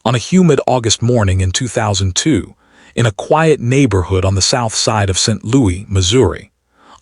On a humid August morning in 2002, in a quiet neighborhood on the south side of St. Louis, Missouri,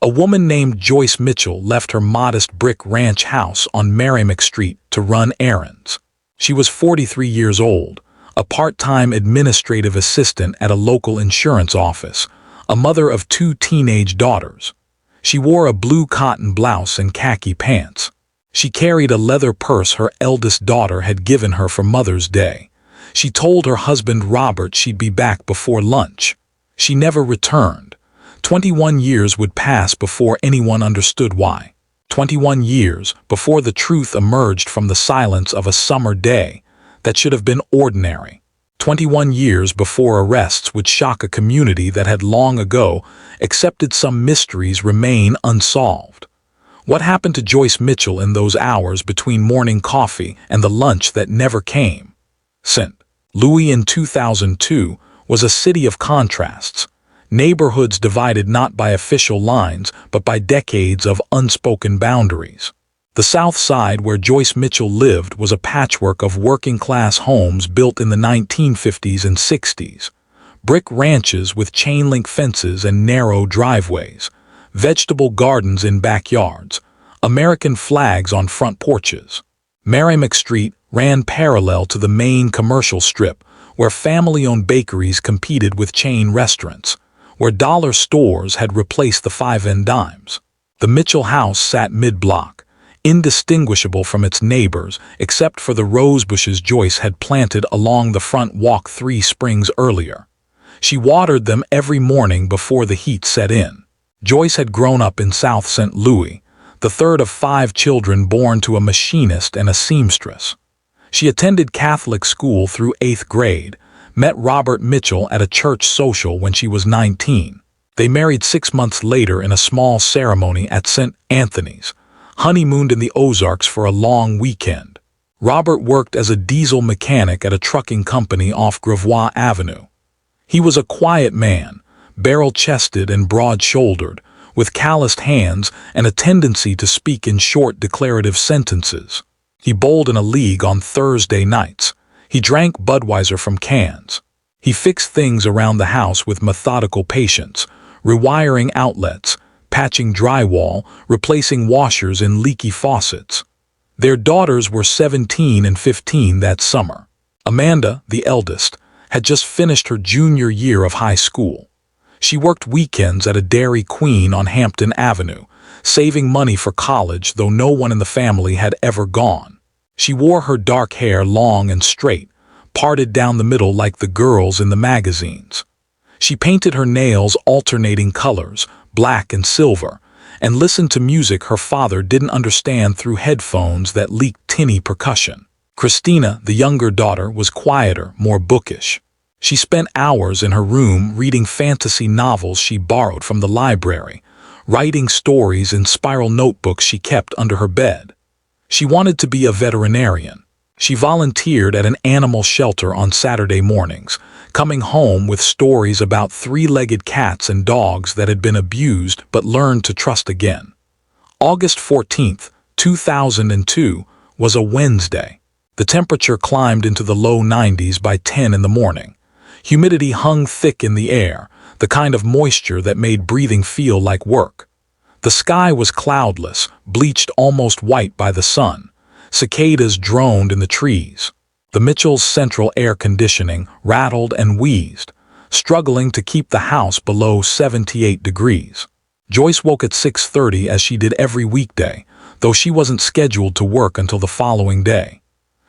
a woman named Joyce Mitchell left her modest brick ranch house on Meramec Street to run errands. She was 43 years old, a part-time administrative assistant at a local insurance office, a mother of 2 teenage daughters. She wore a blue cotton blouse and khaki pants. She carried a leather purse her eldest daughter had given her for Mother's Day. She told her husband Robert she'd be back before lunch. She never returned. 21 years would pass before anyone understood why. 21 years before the truth emerged from the silence of a summer day that should have been ordinary. 21 years before arrests would shock a community that had long ago accepted some mysteries remain unsolved. What happened to Joyce Mitchell in those hours between morning coffee and the lunch that never came? St. Louis in 2002 was a city of contrasts. Neighborhoods divided not by official lines, but by decades of unspoken boundaries. The South Side, where Joyce Mitchell lived, was a patchwork of working-class homes built in the 1950s and 60s. Brick ranches with chain-link fences and narrow driveways, vegetable gardens in backyards, American flags on front porches. Meramec Street ran parallel to the main commercial strip, where family-owned bakeries competed with chain restaurants, where dollar stores had replaced the 5 dimes. The Mitchell house sat mid-block, indistinguishable from its neighbors except for the rose bushes Joyce had planted along the front walk 3 springs earlier. She watered them every morning before the heat set in. Joyce had grown up in South St. Louis, the third of 5 children born to a machinist and a seamstress. She attended Catholic school through 8th grade, met Robert Mitchell at a church social when she was 19. They married 6 months later in a small ceremony at St. Anthony's, honeymooned in the Ozarks for a long weekend. Robert worked as a diesel mechanic at a trucking company off Gravois Avenue. He was a quiet man, barrel-chested and broad-shouldered, with calloused hands and a tendency to speak in short declarative sentences. He bowled in a league on Thursday nights. He drank Budweiser from cans. He fixed things around the house with methodical patience, rewiring outlets, patching drywall, replacing washers in leaky faucets. Their daughters were 17 and 15 that summer. Amanda, the eldest, had just finished her junior year of high school. She worked weekends at a Dairy Queen on Hampton Avenue, saving money for college, though no one in the family had ever gone. She wore her dark hair long and straight, parted down the middle like the girls in the magazines. She painted her nails alternating colors, black and silver, and listened to music her father didn't understand through headphones that leaked tinny percussion. Christina, the younger daughter, was quieter, more bookish. She spent hours in her room reading fantasy novels she borrowed from the library, writing stories in spiral notebooks she kept under her bed. She wanted to be a veterinarian. She volunteered at an animal shelter on Saturday mornings, coming home with stories about 3-legged cats and dogs that had been abused but learned to trust again. August 14, 2002 was a Wednesday. The temperature climbed into the low 90s by 10 in the morning. Humidity hung thick in the air, the kind of moisture that made breathing feel like work. The sky was cloudless, bleached almost white by the sun. Cicadas droned in the trees. The Mitchells' central air conditioning rattled and wheezed, struggling to keep the house below 78 degrees. Joyce woke at 6:30 as she did every weekday, though she wasn't scheduled to work until the following day.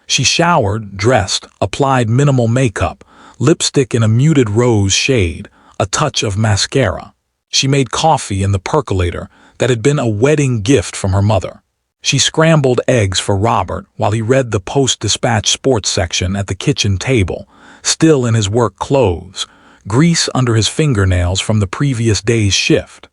She showered, dressed, applied minimal makeup, lipstick in a muted rose shade, a touch of mascara. She made coffee in the percolator that had been a wedding gift from her mother. She scrambled eggs for Robert while he read the Post-Dispatch sports section at the kitchen table, still in his work clothes, grease under his fingernails from the previous day's shift.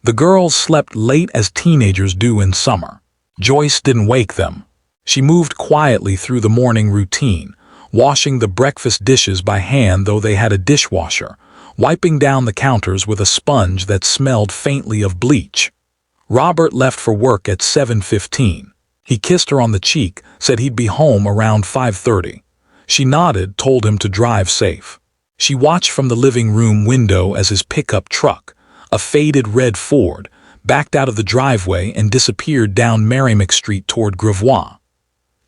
The girls slept late as teenagers do in summer. Joyce didn't wake them. She moved quietly through the morning routine, washing the breakfast dishes by hand though they had a dishwasher, wiping down the counters with a sponge that smelled faintly of bleach. Robert left for work at 7:15. He kissed her on the cheek, said he'd be home around 5:30. She nodded, told him to drive safe. She watched from the living room window as his pickup truck, a faded red Ford, backed out of the driveway and disappeared down Meramec Street toward Gravois.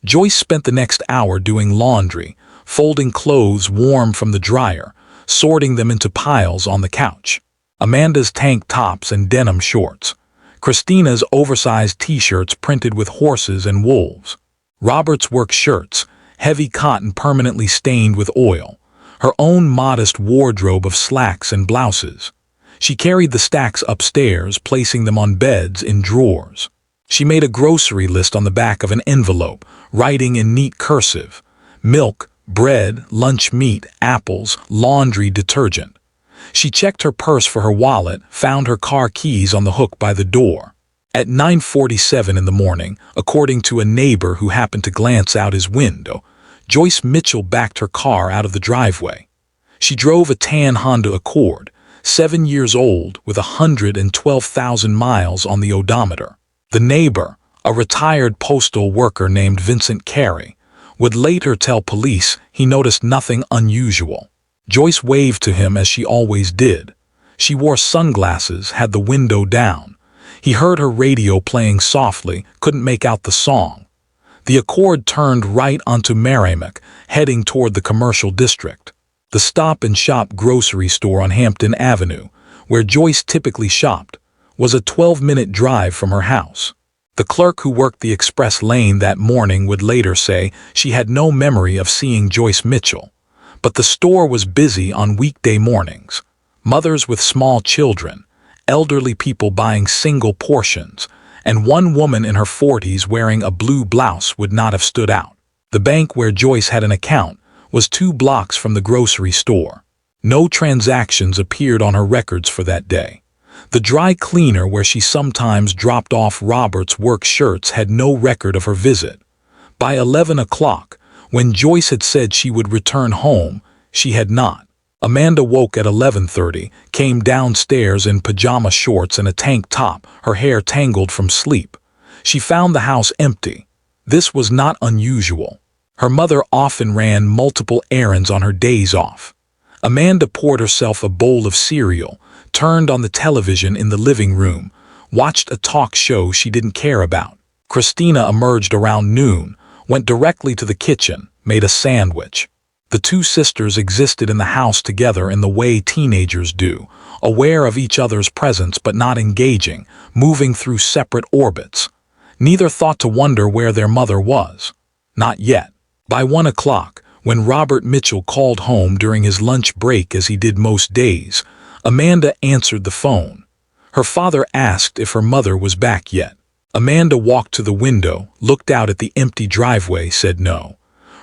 Joyce spent the next hour doing laundry, folding clothes warm from the dryer, sorting them into piles on the couch. Amanda's tank tops and denim shorts. Christina's oversized t-shirts printed with horses and wolves. Robert's work shirts, heavy cotton permanently stained with oil. Her own modest wardrobe of slacks and blouses. She carried the stacks upstairs, placing them on beds in drawers. She made a grocery list on the back of an envelope, writing in neat cursive: milk, bread, lunch meat, apples, laundry detergent. She checked her purse for her wallet, found her car keys on the hook by the door. At 9:47 in the morning, according to a neighbor who happened to glance out his window, Joyce Mitchell backed her car out of the driveway. She drove a tan Honda Accord, 7 years old, with 112,000 miles on the odometer. The neighbor, a retired postal worker named Vincent Carey, would later tell police he noticed nothing unusual. Joyce waved to him as she always did. She wore sunglasses, had the window down. He heard her radio playing softly, couldn't make out the song. The Accord turned right onto Meramec, heading toward the commercial district. The Stop and Shop grocery store on Hampton Avenue, where Joyce typically shopped, was a 12-minute drive from her house. The clerk who worked the express lane that morning would later say she had no memory of seeing Joyce Mitchell. But the store was busy on weekday mornings. Mothers with small children, elderly people buying single portions, and one woman in her 40s wearing a blue blouse would not have stood out. The bank where Joyce had an account was 2 blocks from the grocery store. No transactions appeared on her records for that day. The dry cleaner where she sometimes dropped off Robert's work shirts had no record of her visit. By 11 o'clock, when Joyce had said she would return home, she had not. Amanda woke at 11:30, came downstairs in pajama shorts and a tank top, her hair tangled from sleep. She found the house empty. This was not unusual. Her mother often ran multiple errands on her days off. Amanda poured herself a bowl of cereal, turned on the television in the living room, watched a talk show she didn't care about. Christina emerged around noon, went directly to the kitchen, made a sandwich. The 2 sisters existed in the house together in the way teenagers do, aware of each other's presence but not engaging, moving through separate orbits. Neither thought to wonder where their mother was. Not yet. By 1 o'clock, when Robert Mitchell called home during his lunch break as he did most days, Amanda answered the phone. Her father asked if her mother was back yet. Amanda walked to the window, looked out at the empty driveway, said no.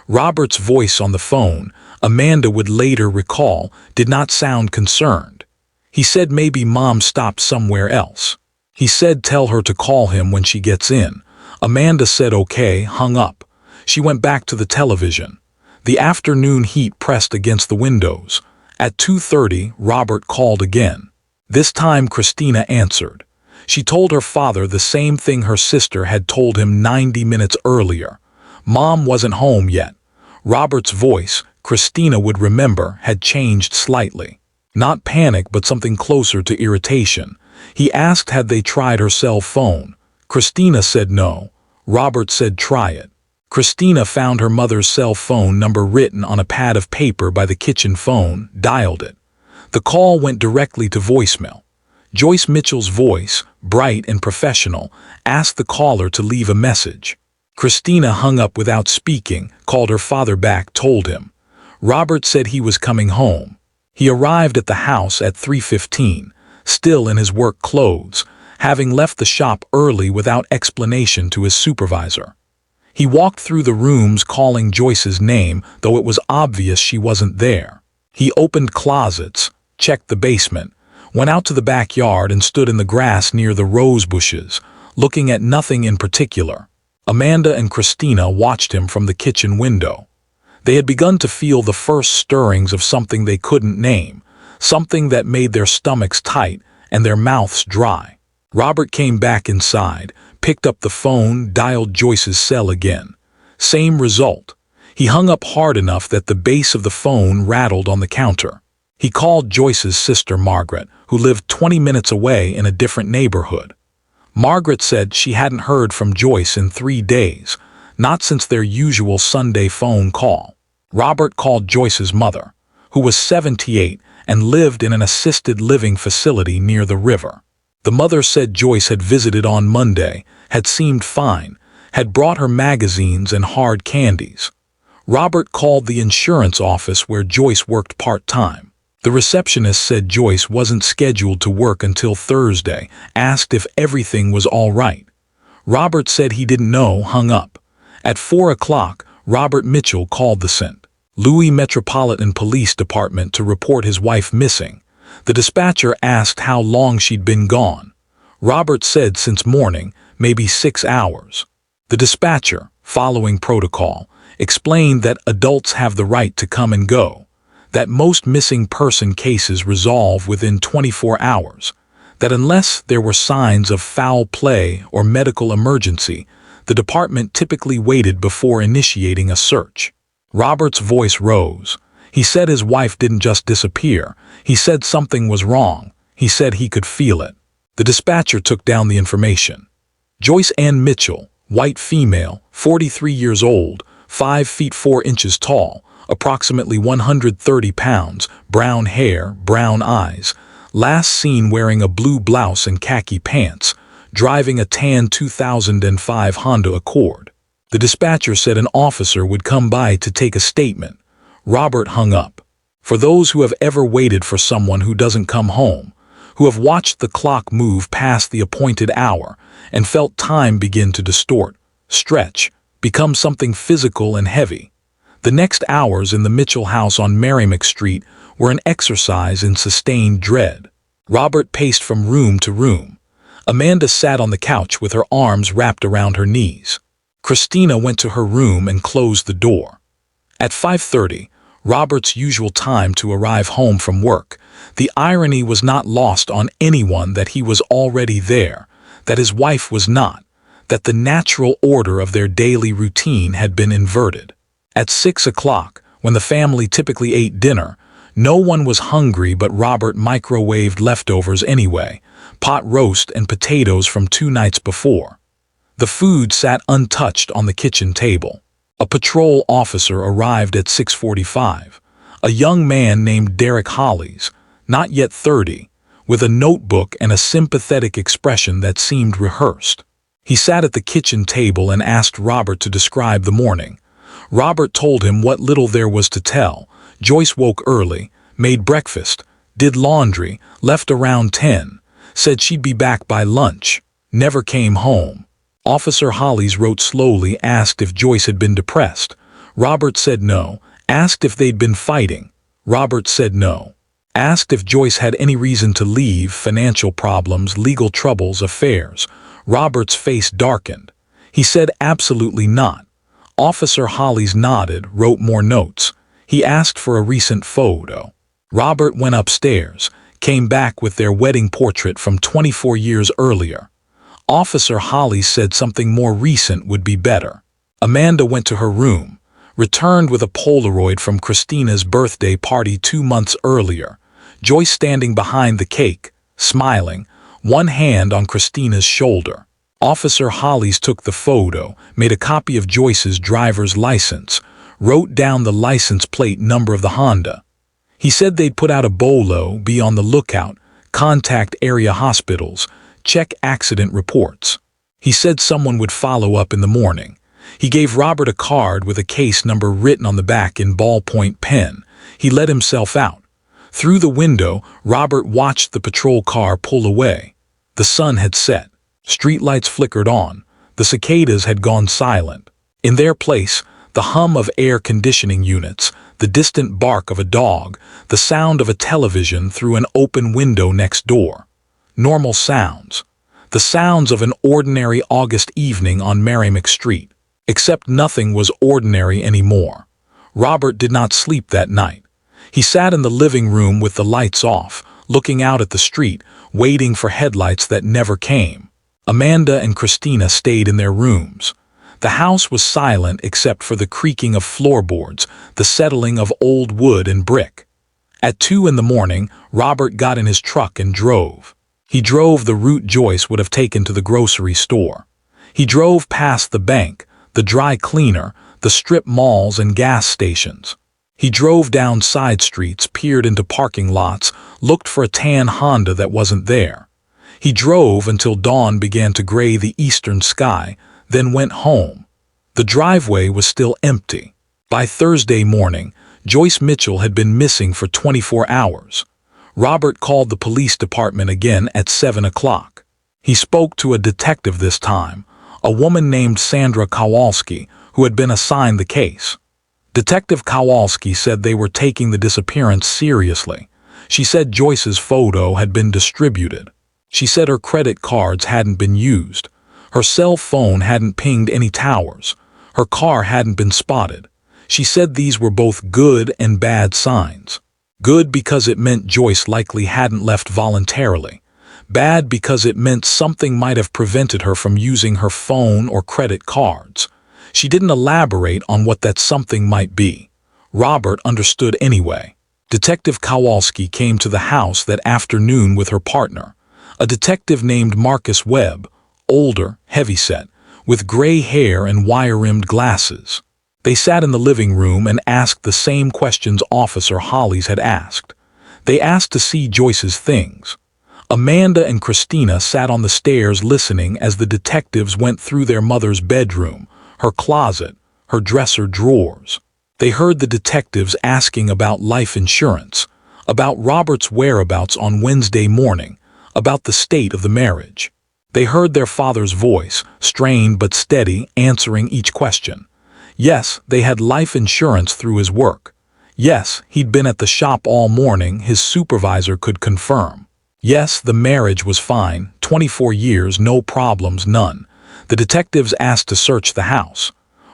Robert's voice on the phone, Amanda would later recall, did not sound concerned. He said maybe Mom stopped somewhere else. He said tell her to call him when she gets in. Amanda said okay, hung up. She went back to the television. The afternoon heat pressed against the windows. At 2:30, Robert called again. This time Christina answered. She told her father the same thing her sister had told him 90 minutes earlier. Mom wasn't home yet. Robert's voice, Christina would remember, had changed slightly. Not panic, but something closer to irritation. He asked had they tried her cell phone. Christina said no. Robert said try it. Christina found her mother's cell phone number written on a pad of paper by the kitchen phone, dialed it. The call went directly to voicemail. Joyce Mitchell's voice, bright and professional, asked the caller to leave a message. Christina hung up without speaking, called her father back, told him. Robert said he was coming home. He arrived at the house at 3:15, still in his work clothes, having left the shop early without explanation to his supervisor. He walked through the rooms calling Joyce's name, though it was obvious she wasn't there. He opened closets, checked the basement, went out to the backyard and stood in the grass near the rose bushes, looking at nothing in particular. Amanda and Christina watched him from the kitchen window. They had begun to feel the first stirrings of something they couldn't name, something that made their stomachs tight and their mouths dry. Robert came back inside, picked up the phone, dialed Joyce's cell again. Same result. He hung up hard enough that the base of the phone rattled on the counter. He called Joyce's sister Margaret, who lived 20 minutes away in a different neighborhood. Margaret said she hadn't heard from Joyce in 3 days, not since their usual Sunday phone call. Robert called Joyce's mother, who was 78 and lived in an assisted living facility near the river. The mother said Joyce had visited on Monday, had seemed fine, had brought her magazines and hard candies. Robert called the insurance office where Joyce worked part-time. The receptionist said Joyce wasn't scheduled to work until Thursday, asked if everything was all right. Robert said he didn't know, hung up. At 4 o'clock, Robert Mitchell called the St. Louis Metropolitan Police Department to report his wife missing. The dispatcher asked how long she'd been gone. Robert said since morning, maybe 6 hours. The dispatcher, following protocol, explained that adults have the right to come and go, that most missing person cases resolve within 24 hours, that unless there were signs of foul play or medical emergency, the department typically waited before initiating a search. Robert's voice rose. He said his wife didn't just disappear. He said something was wrong. He said he could feel it. The dispatcher took down the information. Joyce Ann Mitchell, white female, 43 years old, 5 feet 4 inches tall, approximately 130 pounds, brown hair, brown eyes, last seen wearing a blue blouse and khaki pants, driving a tan 2005 Honda Accord. The dispatcher said an officer would come by to take a statement. Robert hung up. For those who have ever waited for someone who doesn't come home, who have watched the clock move past the appointed hour and felt time begin to distort, stretch, become something physical and heavy, the next hours in the Mitchell house on Meramec Street were an exercise in sustained dread. Robert paced from room to room. Amanda sat on the couch with her arms wrapped around her knees. Christina went to her room and closed the door. At 5:30, Robert's usual time to arrive home from work, the irony was not lost on anyone that he was already there, that his wife was not, that the natural order of their daily routine had been inverted. At 6 o'clock, when the family typically ate dinner, no one was hungry but Robert microwaved leftovers anyway, pot roast and potatoes from 2 nights before. The food sat untouched on the kitchen table. A patrol officer arrived at 6:45, a young man named Derek Hollies, not yet 30, with a notebook and a sympathetic expression that seemed rehearsed. He sat at the kitchen table and asked Robert to describe the morning. Robert told him what little there was to tell. Joyce woke early, made breakfast, did laundry, left around 10, said she'd be back by lunch, never came home. Officer Hollies wrote slowly, asked if Joyce had been depressed. Robert said no, asked if they'd been fighting. Robert said no. Asked if Joyce had any reason to leave, financial problems, legal troubles, affairs. Robert's face darkened. He said absolutely not. Officer Hollies nodded, wrote more notes. He asked for a recent photo. Robert went upstairs, came back with their wedding portrait from 24 years earlier. Officer Hollies said something more recent would be better. Amanda went to her room, returned with a Polaroid from Christina's birthday party 2 months earlier. Joyce standing behind the cake, smiling, one hand on Christina's shoulder. Officer Hollies took the photo, made a copy of Joyce's driver's license, wrote down the license plate number of the Honda. He said they'd put out a bolo, be on the lookout, contact area hospitals, check accident reports. He said someone would follow up in the morning. He gave Robert a card with a case number written on the back in ballpoint pen. He let himself out. Through the window, Robert watched the patrol car pull away. The sun had set. Streetlights flickered on. The cicadas had gone silent. In their place, the hum of air conditioning units, the distant bark of a dog, the sound of a television through an open window next door. Normal sounds. The sounds of an ordinary August evening on Meramec Street. Except nothing was ordinary anymore. Robert did not sleep that night. He sat in the living room with the lights off, looking out at the street, waiting for headlights that never came. Amanda and Christina stayed in their rooms. The house was silent except for the creaking of floorboards, the settling of old wood and brick. At 2 in the morning, Robert got in his truck and drove. He drove the route Joyce would have taken to the grocery store. He drove past the bank, the dry cleaner, the strip malls and gas stations. He drove down side streets, peered into parking lots, looked for a tan Honda that wasn't there. He drove until dawn began to gray the eastern sky, then went home. The driveway was still empty. By Thursday morning, Joyce Mitchell had been missing for 24 hours. Robert called the police department again at 7 o'clock. He spoke to a detective this time, a woman named Sandra Kowalski, who had been assigned the case. Detective Kowalski said they were taking the disappearance seriously. She said Joyce's photo had been distributed. She said her credit cards hadn't been used. Her cell phone hadn't pinged any towers. Her car hadn't been spotted. She said these were both good and bad signs. Good because it meant Joyce likely hadn't left voluntarily. Bad because it meant something might have prevented her from using her phone or credit cards. She didn't elaborate on what that something might be. Robert understood anyway. Detective Kowalski came to the house that afternoon with her partner, a detective named Marcus Webb, older, heavyset, with gray hair and wire-rimmed glasses. They sat in the living room and asked the same questions Officer Hollies had asked. They asked to see Joyce's things. Amanda and Christina sat on the stairs listening as the detectives went through their mother's bedroom, her closet, her dresser drawers. They heard the detectives asking about life insurance, about Robert's whereabouts on Wednesday morning, about the state of the marriage. They heard their father's voice, strained but steady, answering each question. Yes, they had life insurance through his work. Yes, he'd been at the shop all morning, his supervisor could confirm. Yes, the marriage was fine, 24 years, no problems, none. The detectives asked to search the house.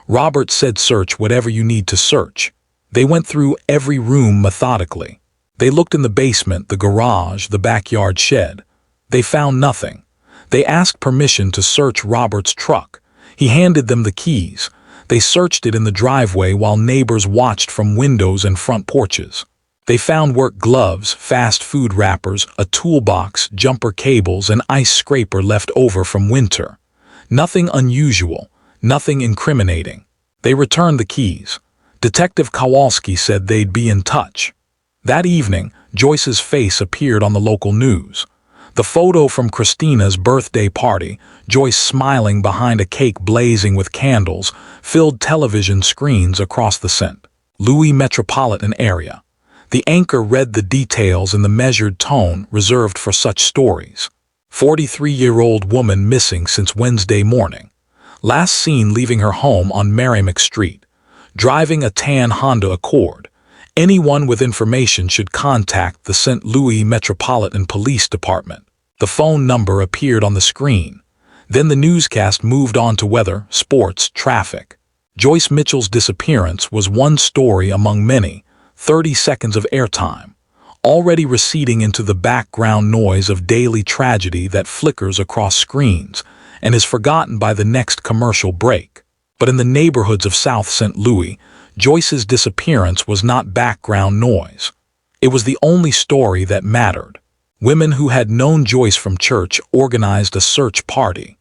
Robert said search whatever you need to search. They went through every room methodically. They looked in the basement, the garage, the backyard shed. They found nothing. They asked permission to search Robert's truck. He handed them the keys. They searched it in the driveway while neighbors watched from windows and front porches. They found work gloves, fast food wrappers, a toolbox, jumper cables, and ice scraper left over from winter. Nothing unusual, nothing incriminating. They returned the keys. Detective Kowalski said they'd be in touch. That evening, Joyce's face appeared on the local news. The photo from Christina's birthday party, Joyce smiling behind a cake blazing with candles, filled television screens across the St. Louis metropolitan area. The anchor read the details in the measured tone reserved for such stories. 43-year-old woman missing since Wednesday morning. Last seen leaving her home on Meramec Street. Driving a tan Honda Accord. Anyone with information should contact the St. Louis Metropolitan Police Department. The phone number appeared on the screen. Then the newscast moved on to weather, sports, traffic. Joyce Mitchell's disappearance was one story among many, 30 seconds of airtime, already receding into the background noise of daily tragedy that flickers across screens and is forgotten by the next commercial break. But in the neighborhoods of South St. Louis, Joyce's disappearance was not background noise. It was the only story that mattered. Women who had known Joyce from church organized a search party.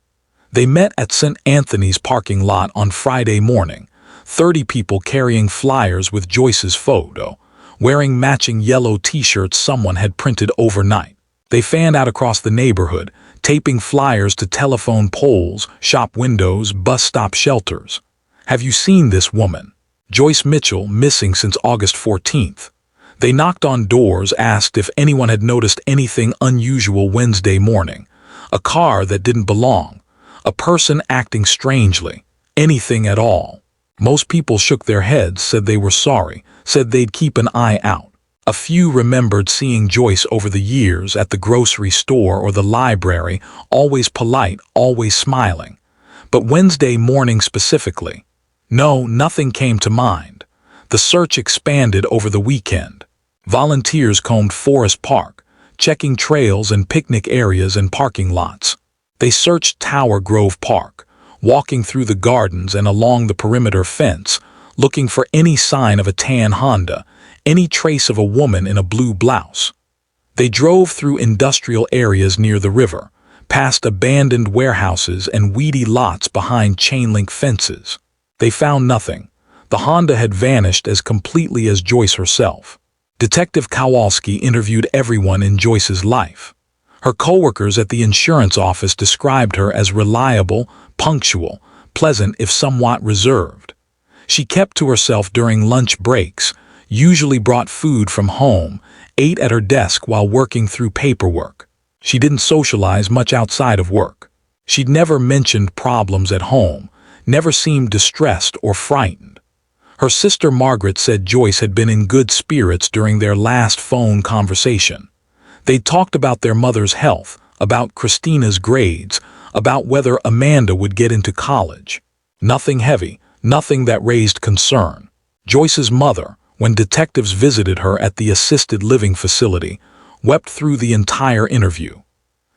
They met at St. Anthony's parking lot on Friday morning, 30 people carrying flyers with Joyce's photo, wearing matching yellow t-shirts someone had printed overnight. They fanned out across the neighborhood, taping flyers to telephone poles, shop windows, bus stop shelters. Have you seen this woman? Joyce Mitchell, missing since August 14th. They knocked on doors, asked if anyone had noticed anything unusual Wednesday morning. A car that didn't belong. A person acting strangely. Anything at all. Most people shook their heads, said they were sorry, said they'd keep an eye out. A few remembered seeing Joyce over the years at the grocery store or the library, always polite, always smiling. But Wednesday morning specifically. No, nothing came to mind. The search expanded over the weekend. Volunteers combed Forest Park, checking trails and picnic areas and parking lots. They searched Tower Grove Park, walking through the gardens and along the perimeter fence, looking for any sign of a tan Honda, any trace of a woman in a blue blouse. They drove through industrial areas near the river, past abandoned warehouses and weedy lots behind chain-link fences. They found nothing. The Honda had vanished as completely as Joyce herself. Detective Kowalski interviewed everyone in Joyce's life. Her coworkers at the insurance office described her as reliable, punctual, pleasant if somewhat reserved. She kept to herself during lunch breaks, usually brought food from home, ate at her desk while working through paperwork. She didn't socialize much outside of work. She'd never mentioned problems at home, never seemed distressed or frightened. Her sister Margaret said Joyce had been in good spirits during their last phone conversation. They talked about their mother's health, about Christina's grades, about whether Amanda would get into college. Nothing heavy, nothing that raised concern. Joyce's mother, when detectives visited her at the assisted living facility, wept through the entire interview.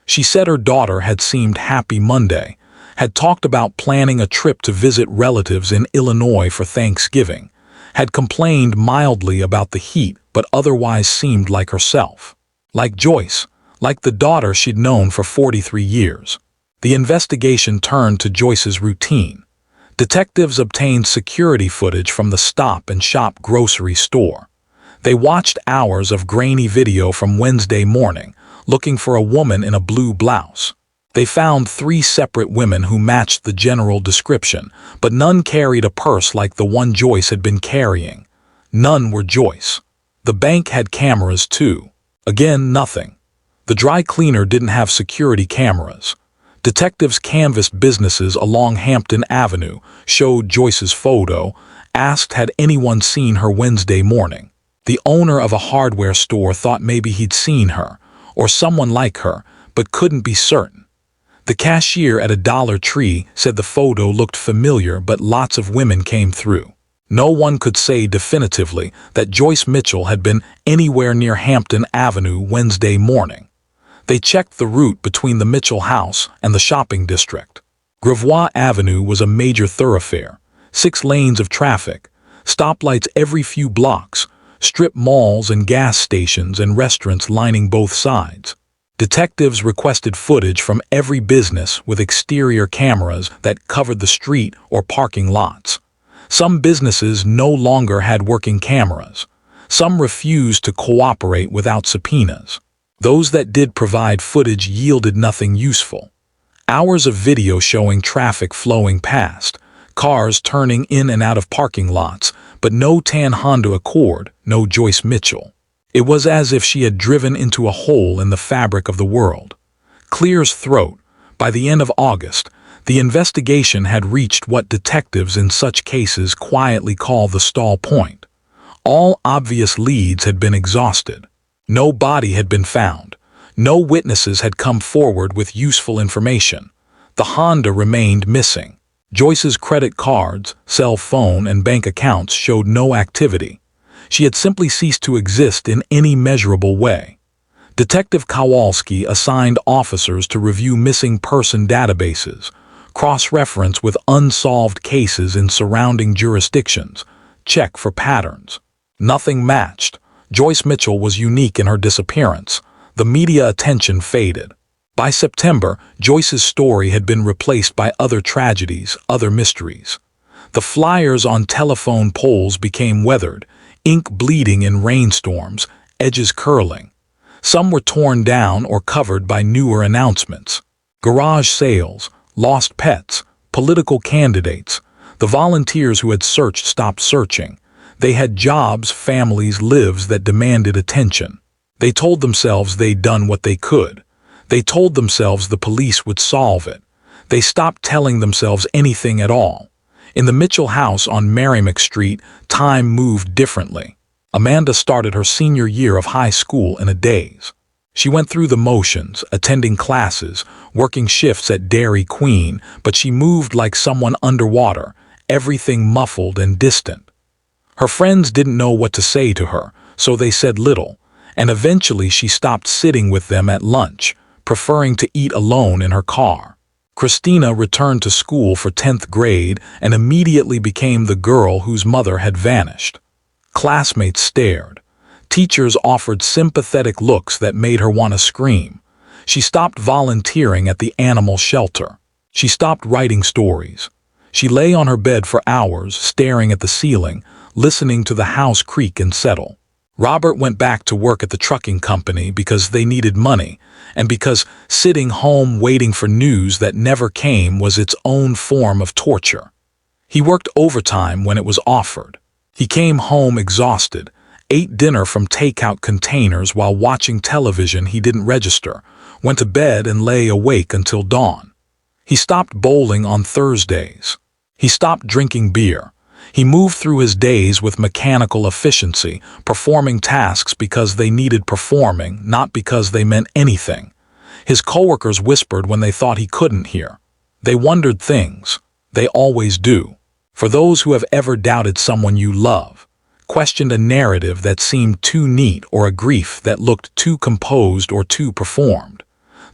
She said her daughter had seemed happy Monday, had talked about planning a trip to visit relatives in Illinois for Thanksgiving, had complained mildly about the heat but otherwise seemed like herself. Like Joyce, like the daughter she'd known for 43 years. The investigation turned to Joyce's routine. Detectives obtained security footage from the Stop and Shop grocery store. They watched hours of grainy video from Wednesday morning, looking for a woman in a blue blouse. They found 3 separate women who matched the general description, but none carried a purse like the one Joyce had been carrying. None were Joyce. The bank had cameras too. Again, nothing. The dry cleaner didn't have security cameras. Detectives canvassed businesses along Hampton Avenue, showed Joyce's photo, asked had anyone seen her Wednesday morning. The owner of a hardware store thought maybe he'd seen her, or someone like her, but couldn't be certain. The cashier at a Dollar Tree said the photo looked familiar, but lots of women came through. No one could say definitively that Joyce Mitchell had been anywhere near Hampton Avenue Wednesday morning. They checked the route between the Mitchell house and the shopping district. Gravois Avenue was a major thoroughfare, 6 lanes of traffic, stoplights every few blocks, strip malls and gas stations and restaurants lining both sides. Detectives requested footage from every business with exterior cameras that covered the street or parking lots. Some businesses no longer had working cameras. Some refused to cooperate without subpoenas. Those that did provide footage yielded nothing useful. Hours of video showing traffic flowing past, cars turning in and out of parking lots, but no tan Honda Accord, no Joyce Mitchell. It was as if she had driven into a hole in the fabric of the world. Clear's throat. By the end of August, the investigation had reached what detectives in such cases quietly call the stall point. All obvious leads had been exhausted. No body had been found. No witnesses had come forward with useful information. The Honda remained missing. Joyce's credit cards, cell phone, and bank accounts showed no activity. She had simply ceased to exist in any measurable way. Detective Kowalski assigned officers to review missing person databases, cross-reference with unsolved cases in surrounding jurisdictions, check for patterns. Nothing matched. Joyce Mitchell was unique in her disappearance. The media attention faded. By September, Joyce's story had been replaced by other tragedies, other mysteries. The flyers on telephone poles became weathered, ink bleeding in rainstorms, edges curling. Some were torn down or covered by newer announcements. Garage sales, lost pets, political candidates. The volunteers who had searched stopped searching. They had jobs, families, lives that demanded attention. They told themselves they'd done what they could. They told themselves the police would solve it. They stopped telling themselves anything at all. In the Mitchell house on Meramec Street, time moved differently. Amanda started her senior year of high school in a daze. She went through the motions, attending classes, working shifts at Dairy Queen, but she moved like someone underwater, everything muffled and distant. Her friends didn't know what to say to her, so they said little, and eventually she stopped sitting with them at lunch, preferring to eat alone in her car. Christina returned to school for 10th grade and immediately became the girl whose mother had vanished. Classmates stared. Teachers offered sympathetic looks that made her want to scream. She stopped volunteering at the animal shelter. She stopped writing stories. She lay on her bed for hours, staring at the ceiling, listening to the house creak and settle. Robert went back to work at the trucking company because they needed money, and because sitting home waiting for news that never came was its own form of torture. He worked overtime when it was offered. He came home exhausted, ate dinner from takeout containers while watching television he didn't register, went to bed and lay awake until dawn. He stopped bowling on Thursdays. He stopped drinking beer. He moved through his days with mechanical efficiency, performing tasks because they needed performing, not because they meant anything. His coworkers whispered when they thought he couldn't hear. They wondered things. They always do. For those who have ever doubted someone you love, questioned a narrative that seemed too neat or a grief that looked too composed or too performed,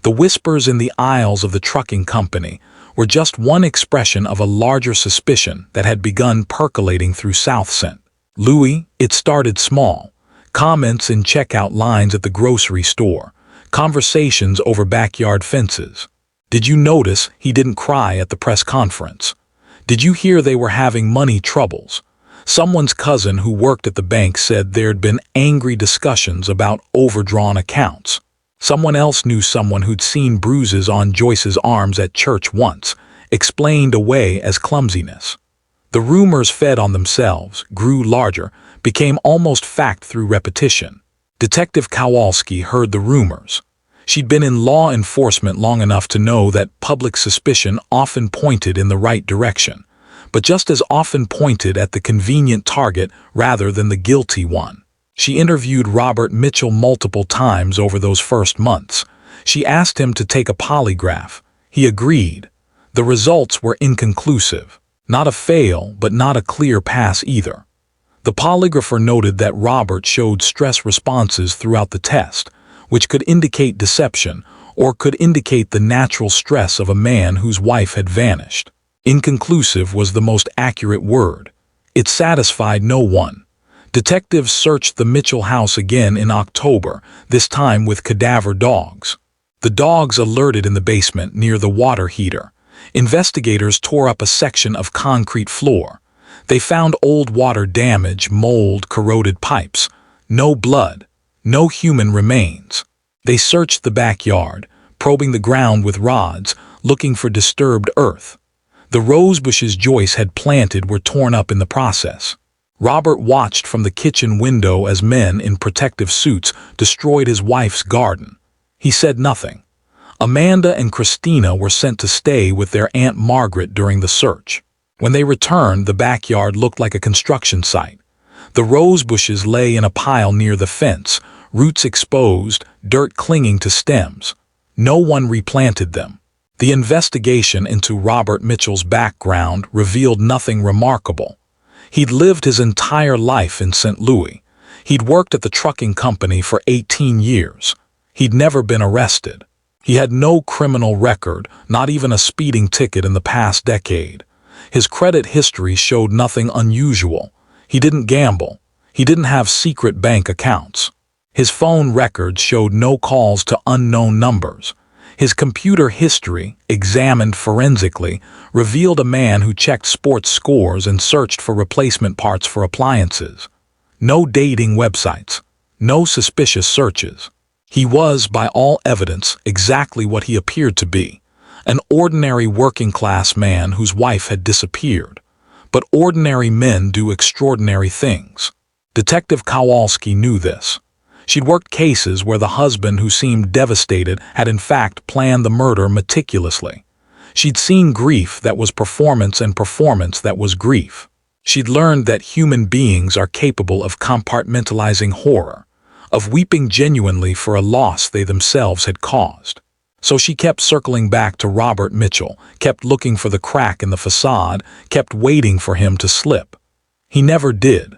the whispers in the aisles of the trucking company were just one expression of a larger suspicion that had begun percolating through South St. Louis. It started small. Comments in checkout lines at the grocery store. Conversations over backyard fences. Did you notice he didn't cry at the press conference? Did you hear they were having money troubles? Someone's cousin who worked at the bank said there'd been angry discussions about overdrawn accounts. Someone else knew someone who'd seen bruises on Joyce's arms at church once, explained away as clumsiness. The rumors fed on themselves, grew larger, became almost fact through repetition. Detective Kowalski heard the rumors. She'd been in law enforcement long enough to know that public suspicion often pointed in the right direction, but just as often pointed at the convenient target rather than the guilty one. She interviewed Robert Mitchell multiple times over those first months. She asked him to take a polygraph. He agreed. The results were inconclusive. Not a fail, but not a clear pass either. The polygrapher noted that Robert showed stress responses throughout the test, which could indicate deception or could indicate the natural stress of a man whose wife had vanished. Inconclusive was the most accurate word. It satisfied no one. Detectives searched the Mitchell house again in October, this time with cadaver dogs. The dogs alerted in the basement near the water heater. Investigators tore up a section of concrete floor. They found old water damage, mold, corroded pipes. No blood. No human remains. They searched the backyard, probing the ground with rods, looking for disturbed earth. The rose bushes Joyce had planted were torn up in the process. Robert watched from the kitchen window as men in protective suits destroyed his wife's garden. He said nothing. Amanda and Christina were sent to stay with their Aunt Margaret during the search. When they returned, the backyard looked like a construction site. The rose bushes lay in a pile near the fence, roots exposed, dirt clinging to stems. No one replanted them. The investigation into Robert Mitchell's background revealed nothing remarkable. He'd lived his entire life in St. Louis. He'd worked at the trucking company for 18 years. He'd never been arrested. He had no criminal record, not even a speeding ticket in the past decade. His credit history showed nothing unusual. He didn't gamble. He didn't have secret bank accounts. His phone records showed no calls to unknown numbers. His computer history, examined forensically, revealed a man who checked sports scores and searched for replacement parts for appliances. No dating websites. No suspicious searches. He was, by all evidence, exactly what he appeared to be. An ordinary working-class man whose wife had disappeared. But ordinary men do extraordinary things. Detective Kowalski knew this. She'd worked cases where the husband who seemed devastated had in fact planned the murder meticulously. She'd seen grief that was performance and performance that was grief. She'd learned that human beings are capable of compartmentalizing horror, of weeping genuinely for a loss they themselves had caused. So she kept circling back to Robert Mitchell, kept looking for the crack in the facade, kept waiting for him to slip. He never did.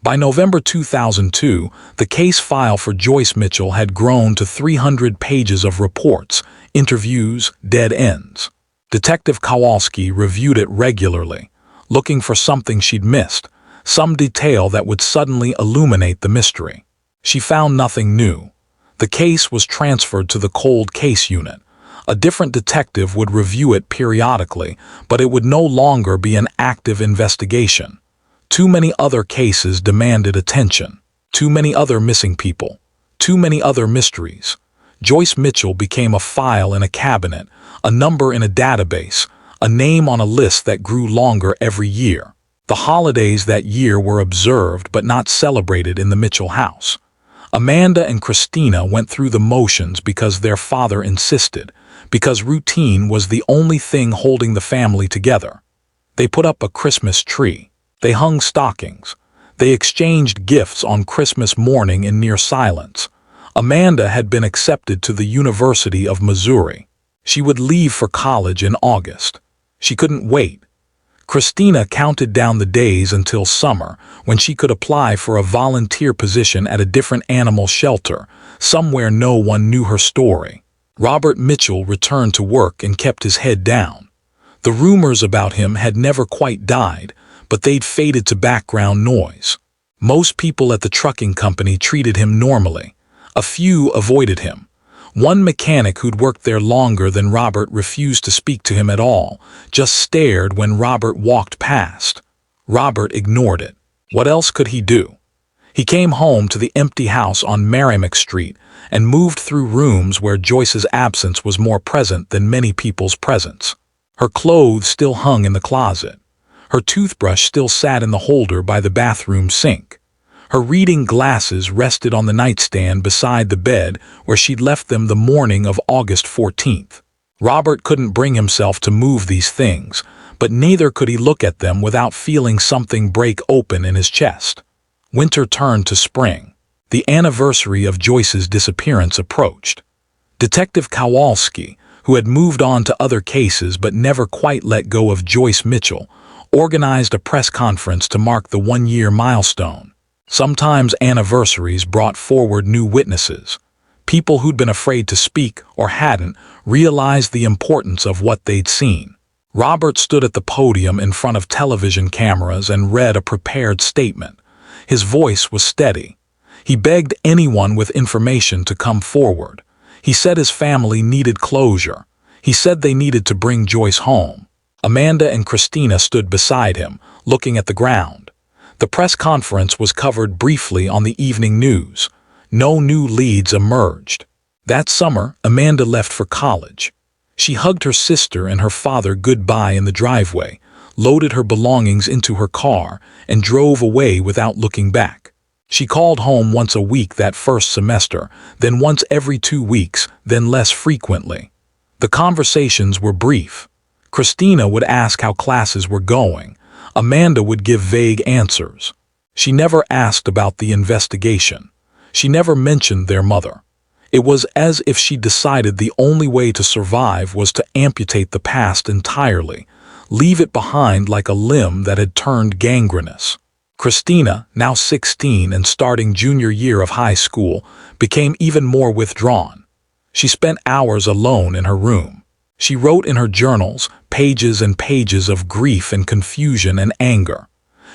By November 2002, the case file for Joyce Mitchell had grown to 300 pages of reports, interviews, dead ends. Detective Kowalski reviewed it regularly, looking for something she'd missed, some detail that would suddenly illuminate the mystery. She found nothing new. The case was transferred to the cold case unit. A different detective would review it periodically, but it would no longer be an active investigation. Too many other cases demanded attention. Too many other missing people. Too many other mysteries. Joyce Mitchell became a file in a cabinet, a number in a database, a name on a list that grew longer every year. The holidays that year were observed but not celebrated in the Mitchell house. Amanda and Christina went through the motions because their father insisted, because routine was the only thing holding the family together. They put up a Christmas tree. They hung stockings. They exchanged gifts on Christmas morning in near silence. Amanda had been accepted to the University of Missouri. She would leave for college in August. She couldn't wait. Christina counted down the days until summer, when she could apply for a volunteer position at a different animal shelter, somewhere no one knew her story. Robert Mitchell returned to work and kept his head down. The rumors about him had never quite died, but they'd faded to background noise. Most people at the trucking company treated him normally. A few avoided him. One mechanic who'd worked there longer than Robert refused to speak to him at all, just stared when Robert walked past. Robert ignored it. What else could he do? He came home to the empty house on Meramec Street and moved through rooms where Joyce's absence was more present than many people's presence. Her clothes still hung in the closet. Her toothbrush still sat in the holder by the bathroom sink. Her reading glasses rested on the nightstand beside the bed where she'd left them the morning of August 14th. Robert couldn't bring himself to move these things, but neither could he look at them without feeling something break open in his chest. Winter turned to spring. The anniversary of Joyce's disappearance approached. Detective Kowalski, who had moved on to other cases but never quite let go of Joyce Mitchell, organized a press conference to mark the one-year milestone. Sometimes anniversaries brought forward new witnesses. People who'd been afraid to speak or hadn't realized the importance of what they'd seen. Robert stood at the podium in front of television cameras and read a prepared statement. His voice was steady. He begged anyone with information to come forward. He said his family needed closure. He said they needed to bring Joyce home. Amanda and Christina stood beside him, looking at the ground. The press conference was covered briefly on the evening news. No new leads emerged. That summer, Amanda left for college. She hugged her sister and her father goodbye in the driveway, loaded her belongings into her car, and drove away without looking back. She called home once a week that first semester, then once every 2 weeks, then less frequently. The conversations were brief. Christina would ask how classes were going. Amanda would give vague answers. She never asked about the investigation. She never mentioned their mother. It was as if she decided the only way to survive was to amputate the past entirely, leave it behind like a limb that had turned gangrenous. Christina, now 16 and starting junior year of high school, became even more withdrawn. She spent hours alone in her room. She wrote in her journals pages and pages of grief and confusion and anger.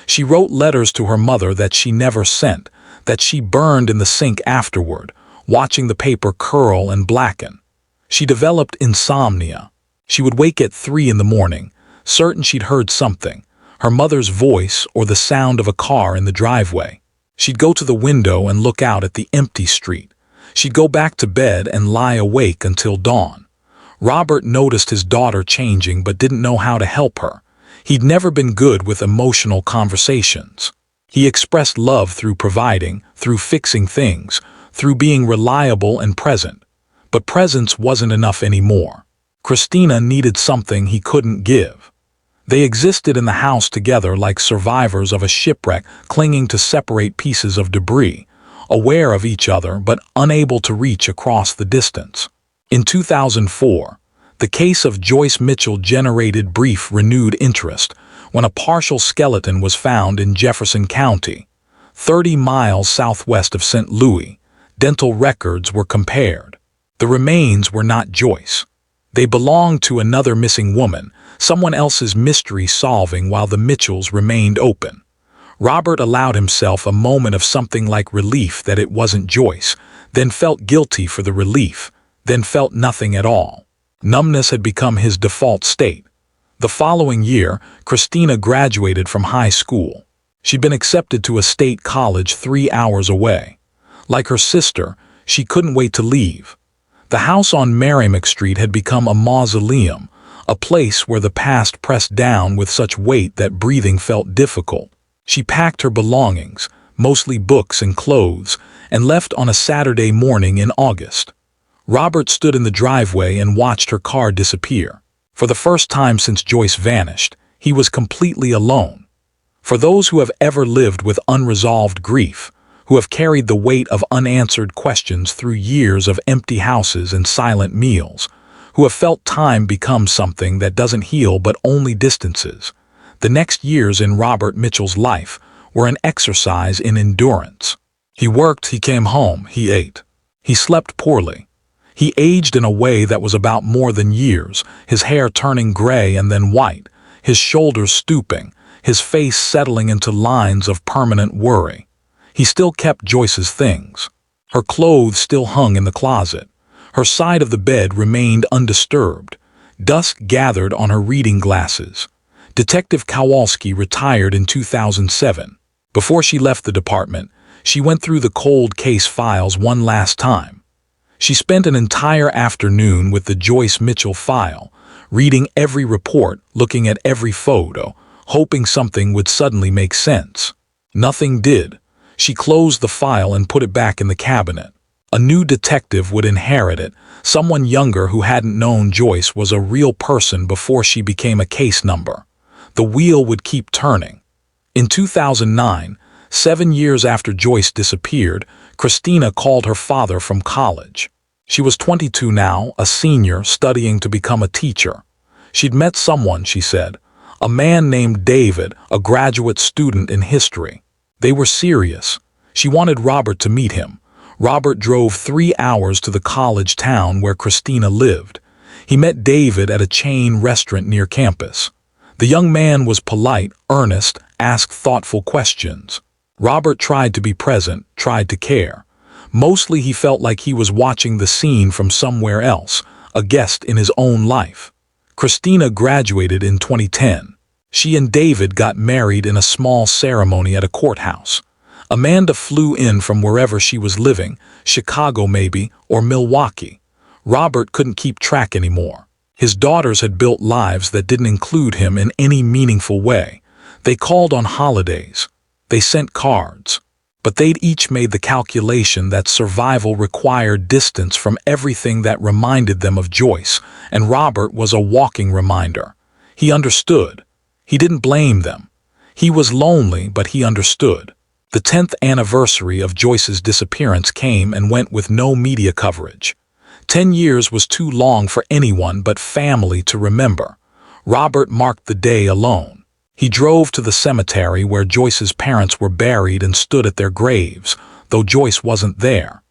She wrote letters to her mother that she never sent, that she burned in the sink afterward, watching the paper curl and blacken. She developed insomnia. She would wake at 3 in the morning, certain she'd heard something, her mother's voice or the sound of a car in the driveway. She'd go to the window and look out at the empty street. She'd go back to bed and lie awake until dawn. Robert noticed his daughter changing but didn't know how to help her. He'd never been good with emotional conversations. He expressed love through providing, through fixing things, through being reliable and present. But presence wasn't enough anymore. Christina needed something he couldn't give. They existed in the house together like survivors of a shipwreck clinging to separate pieces of debris, aware of each other but unable to reach across the distance. In 2004, the case of Joyce Mitchell generated brief renewed interest when a partial skeleton was found in Jefferson County, 30 miles southwest of St. Louis. Dental records were compared. The remains were not Joyce. They belonged to another missing woman, someone else's mystery solving while the Mitchells remained open. Robert allowed himself a moment of something like relief that it wasn't Joyce, then felt guilty for the relief, then felt nothing at all. Numbness had become his default state. The following year, Christina graduated from high school. She'd been accepted to a state college 3 hours away. Like her sister, she couldn't wait to leave. The house on Meramec Street had become a mausoleum, a place where the past pressed down with such weight that breathing felt difficult. She packed her belongings, mostly books and clothes, and left on a Saturday morning in August. Robert stood in the driveway and watched her car disappear. For the first time since Joyce vanished, he was completely alone. For those who have ever lived with unresolved grief, who have carried the weight of unanswered questions through years of empty houses and silent meals, who have felt time become something that doesn't heal but only distances, the next years in Robert Mitchell's life were an exercise in endurance. He worked, he came home, he ate. He slept poorly. He aged in a way that was about more than years, his hair turning gray and then white, his shoulders stooping, his face settling into lines of permanent worry. He still kept Joyce's things. Her clothes still hung in the closet. Her side of the bed remained undisturbed. Dusk gathered on her reading glasses. Detective Kowalski retired in 2007. Before she left the department, she went through the cold case files one last time. She spent an entire afternoon with the Joyce Mitchell file, reading every report, looking at every photo, hoping something would suddenly make sense. Nothing did. She closed the file and put it back in the cabinet. A new detective would inherit it. Someone younger who hadn't known Joyce was a real person before she became a case number. The wheel would keep turning. In 2009, 7 years after Joyce disappeared, Christina called her father from college. She was 22 now, a senior studying to become a teacher. She'd met someone, she said, a man named David, a graduate student in history. They were serious. She wanted Robert to meet him. Robert drove 3 hours to the college town where Christina lived. He met David at a chain restaurant near campus. The young man was polite, earnest, asked thoughtful questions. Robert tried to be present, tried to care. Mostly he felt like he was watching the scene from somewhere else, a guest in his own life. Christina graduated in 2010. She and David got married in a small ceremony at a courthouse. Amanda flew in from wherever she was living, Chicago maybe, or Milwaukee. Robert couldn't keep track anymore. His daughters had built lives that didn't include him in any meaningful way. They called on holidays. They sent cards. But they'd each made the calculation that survival required distance from everything that reminded them of Joyce, and Robert was a walking reminder. He understood. He didn't blame them. He was lonely, but he understood. The 10th anniversary of Joyce's disappearance came and went with no media coverage. 10 years was too long for anyone but family to remember. Robert marked the day alone. He drove to the cemetery where Joyce's parents were buried and stood at their graves, though Joyce wasn't there.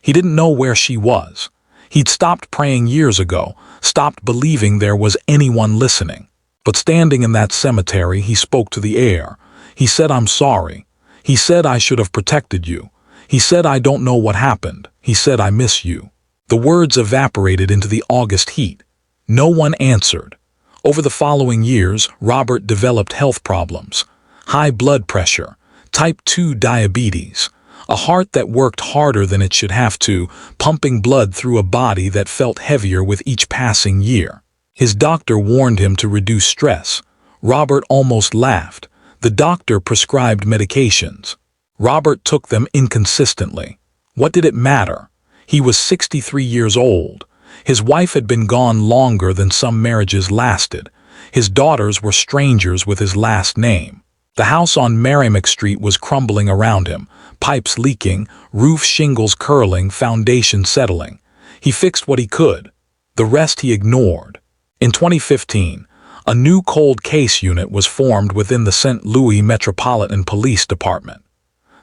He didn't know where she was. He'd stopped praying years ago, stopped believing there was anyone listening. But standing in that cemetery, he spoke to the air. He said, "I'm sorry." He said, "I should have protected you." He said, "I don't know what happened." He said, "I miss you." The words evaporated into the August heat. No one answered. Over the following years, Robert developed health problems. High blood pressure, type 2 diabetes, a heart that worked harder than it should have to, pumping blood through a body that felt heavier with each passing year. His doctor warned him to reduce stress. Robert almost laughed. The doctor prescribed medications. Robert took them inconsistently. What did it matter? He was 63 years old. His wife had been gone longer than some marriages lasted. His daughters were strangers with his last name. The house on Meramec Street was crumbling around him, pipes leaking, roof shingles curling, foundation settling. He fixed what he could. The rest he ignored. In 2015, a new cold case unit was formed within the St. Louis Metropolitan Police Department.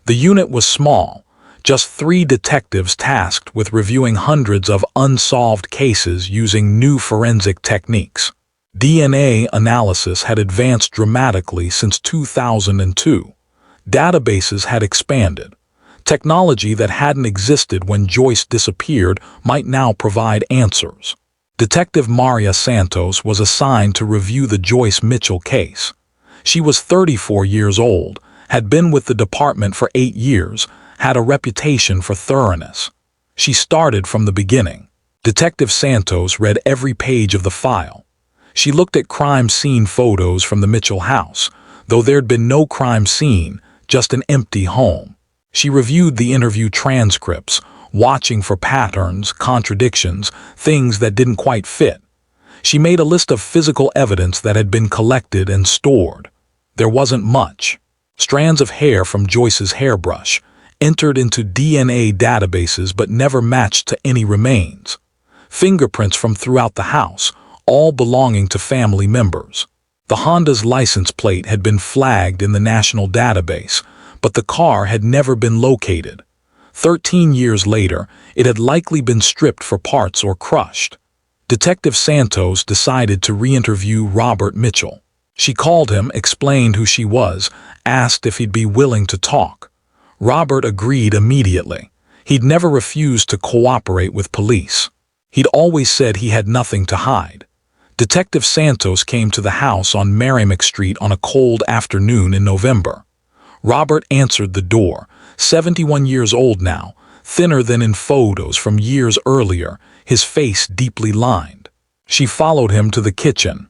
The unit was small, Just 3 detectives tasked with reviewing hundreds of unsolved cases using new forensic techniques. DNA analysis had advanced dramatically since 2002. Databases had expanded. Technology that hadn't existed when Joyce disappeared might now provide answers. Detective Maria Santos was assigned to review the Joyce Mitchell case. She was 34 years old, had been with the department for 8 years, had a reputation for thoroughness. She started from the beginning. Detective Santos read every page of the file. She looked at crime scene photos from the Mitchell house, though there'd been no crime scene, just an empty home. She reviewed the interview transcripts, watching for patterns, contradictions, things that didn't quite fit. She made a list of physical evidence that had been collected and stored. There wasn't much. Strands of hair from Joyce's hairbrush, entered into DNA databases but never matched to any remains. Fingerprints from throughout the house, all belonging to family members. The Honda's license plate had been flagged in the national database, but the car had never been located. 13 years later, it had likely been stripped for parts or crushed. Detective Santos decided to re-interview Robert Mitchell. She called him, explained who she was, asked if he'd be willing to talk. Robert agreed immediately. He'd never refused to cooperate with police. He'd always said he had nothing to hide. Detective Santos came to the house on Meramec Street on a cold afternoon in November. Robert answered the door, 71 years old now, thinner than in photos from years earlier, his face deeply lined. She followed him to the kitchen.